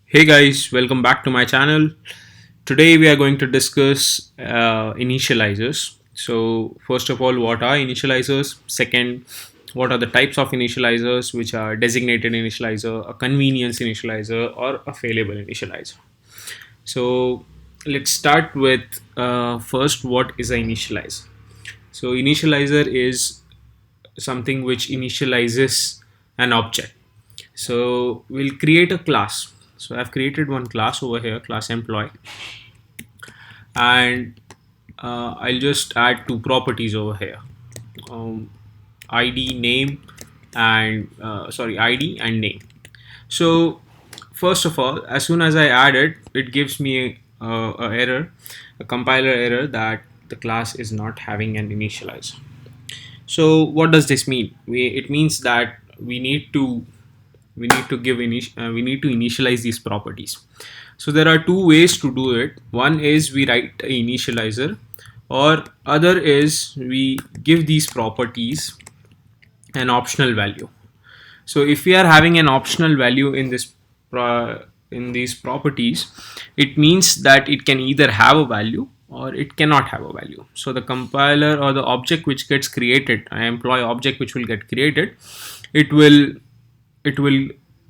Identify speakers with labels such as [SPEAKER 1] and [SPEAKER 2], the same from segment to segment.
[SPEAKER 1] Hey guys, welcome back to my channel. Today we are going to discuss initializers. So first of all, what are initializers? Second, what are the types of initializers, which are designated initializer, a convenience initializer, or a failable initializer. So let's start with first, what is an initializer? So initializer is something which initializes an object. So we'll create a class. So I've created one class over here, class employee, and I'll just add two properties over here, id name and id and name. So first of all, as soon as I add it, it gives me a error, a compiler error, that the class is not having an initializer. So what does this mean? It means that we need to initialize these properties. So there are two ways to do it. One is we write an initializer, or other is we give these properties an optional value. So if we are having an optional value in these properties, it means that it can either have a value or it cannot have a value. So the compiler or the object which gets created, an employee object which will get created, it will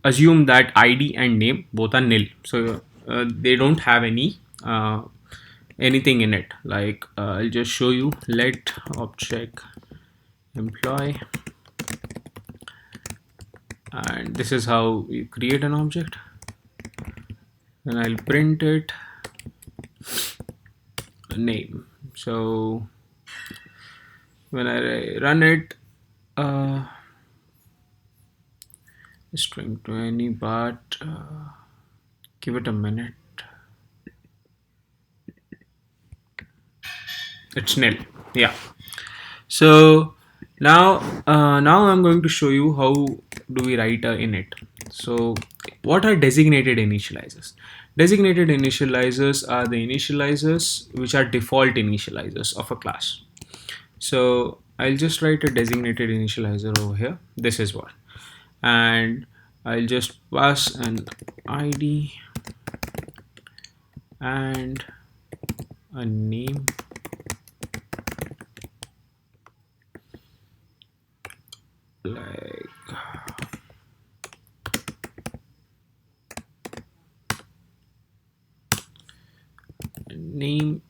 [SPEAKER 1] assume that id and name both are nil. So they don't have anything in it. Like I'll just show you. Let object employee, and this is how you create an object, and I'll print it name. So when I run it, string to any, but give it a minute. It's nil. Yeah. So now I'm going to show you how do we write a init. So what are designated initializers? Designated initializers are the initializers which are default initializers of a class. So I'll just write a designated initializer over here. This is one, and I'll just pass an id and a name, like name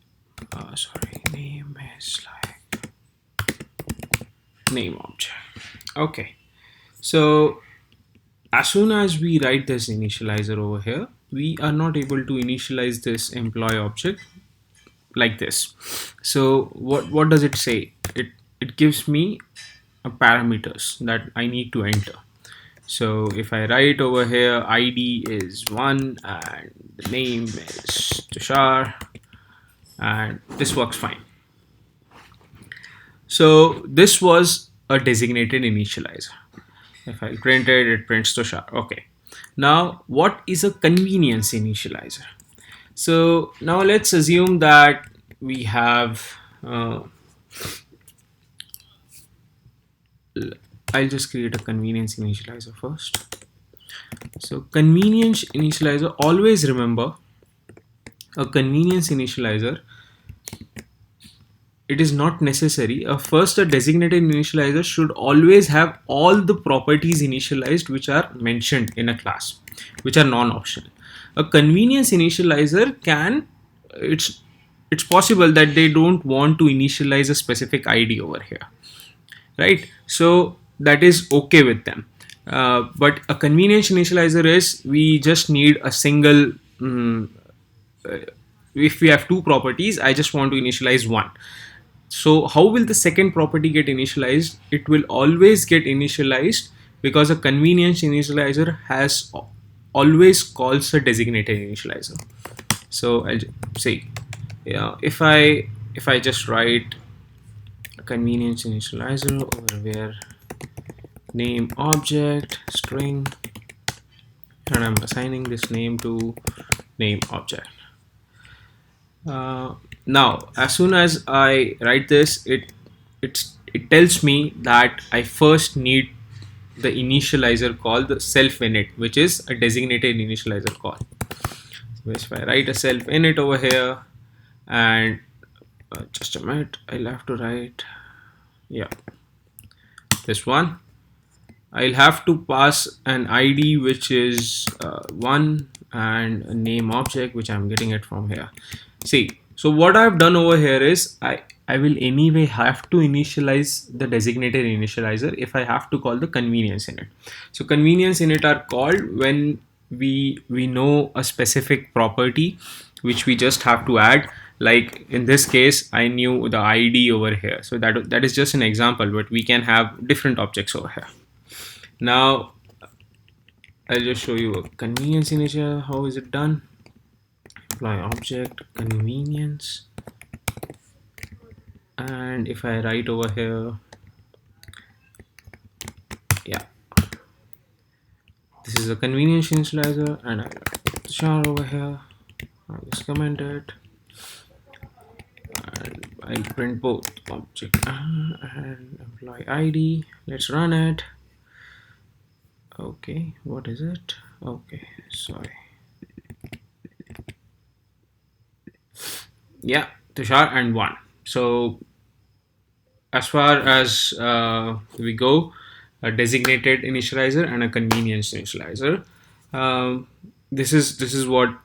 [SPEAKER 1] name is like name object. Okay, so as soon as we write this initializer over here, we are not able to initialize this employee object like this. So what does it say? It gives me a parameters that I need to enter. So if I write over here id is 1 and the name is Tushar, and this works fine. So this was a designated initializer. If I print it, it prints Tushar. Okay. Now what is a convenience initializer? So now let's assume that we have I'll just create a convenience initializer first. So convenience initializer, always remember, a convenience initializer, it is not necessary. First, a designated initializer should always have all the properties initialized which are mentioned in a class, which are non-optional. A convenience initializer it's possible that they don't want to initialize a specific ID over here, right? So that is okay with them. But a convenience initializer is, we just need a single, if we have two properties, I just want to initialize one. So how will the second property get initialized? It will always get initialized because a convenience initializer has always calls a designated initializer. So I'll say, if I just write a convenience initializer over where name object string, and I'm assigning this name to name object. Now as soon as I write this, it tells me that I first need the initializer call, the self init, which is a designated initializer call. If I write a self init over here, and just a minute, I'll have to write, yeah, this one. I'll have to pass an ID which is 1 and a name object which I'm getting it from here. See, so what I've done over here is I will anyway have to initialize the designated initializer if I have to call the convenience init. So convenience init are called when we know a specific property which we just have to add. Like in this case, I knew the ID over here. So that is just an example, but we can have different objects over here. Now I'll just show you a convenience initializer. How is it done? Apply object convenience, and if I write over here, yeah, this is a convenience initializer, and I'll put char over here. I'll just comment it, and I'll print both object and employee ID. Let's run it. Okay, what is it? Okay, sorry. Yeah, Tushar and 1. So as far as we go, a designated initializer and a convenience initializer. This is what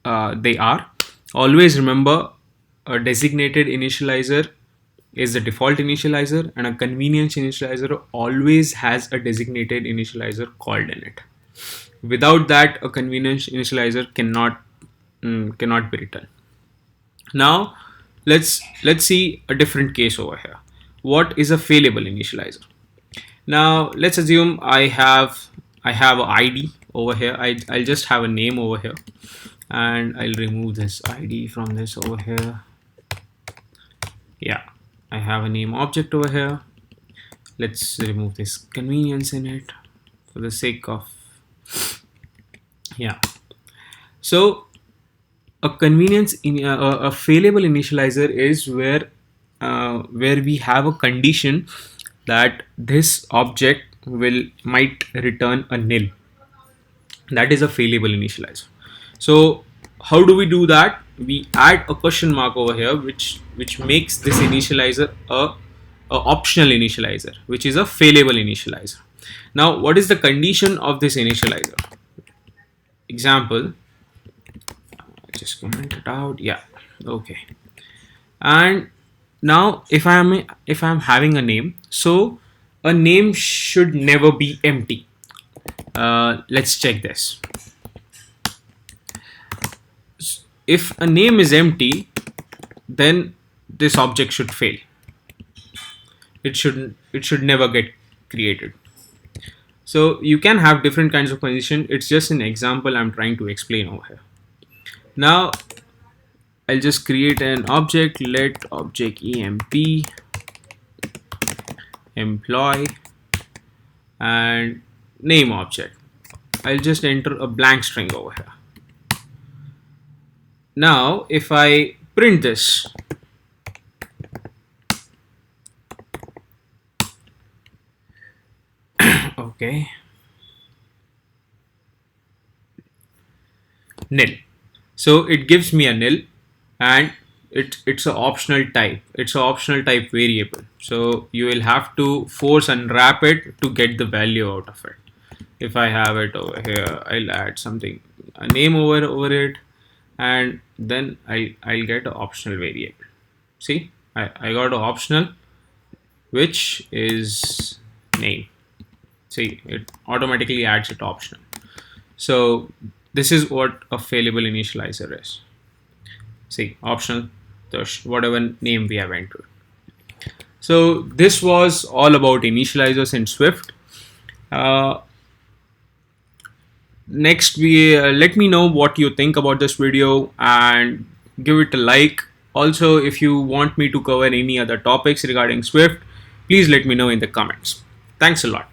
[SPEAKER 1] they are. Always remember, a designated initializer is the default initializer, and a convenience initializer always has a designated initializer called in it. Without that, a convenience initializer cannot be written. Now let's see a different case over here. What is a failable initializer? Now let's assume I have an ID over here. I'll just have a name over here, and I'll remove this ID from this over here. Yeah, I have a name object over here. Let's remove this convenience in it for the sake of, yeah. So a convenience in a failable initializer is where we have a condition that this object might return a nil. That is a failable initializer. So how do we do that? We add a question mark over here, which makes this initializer a optional initializer, which is a failable initializer. Now, what is the condition of this initializer? Example, just comment it out. Yeah, okay. And now if I'm having a name, so a name should never be empty. Let's check this. If a name is empty, then this object should fail. It should never get created. So you can have different kinds of condition. It's just an example I'm trying to explain over here. Now I'll just create an object. Let object emp employee and name object. I'll just enter a blank string over here. Now if I print this, okay, nil. So it gives me a nil, and it's an optional type. It's an optional type variable. So you will have to force unwrap it to get the value out of it. If I have it over here, I'll add something, a name over it, and then I'll get an optional variable. See, I got an optional, which is name. See, it automatically adds it optional. So this is what a failable initializer is. See, optional, whatever name we have entered. So this was all about initializers in Swift. Next, let me know what you think about this video and give it a like. Also, if you want me to cover any other topics regarding Swift, please let me know in the comments. Thanks a lot.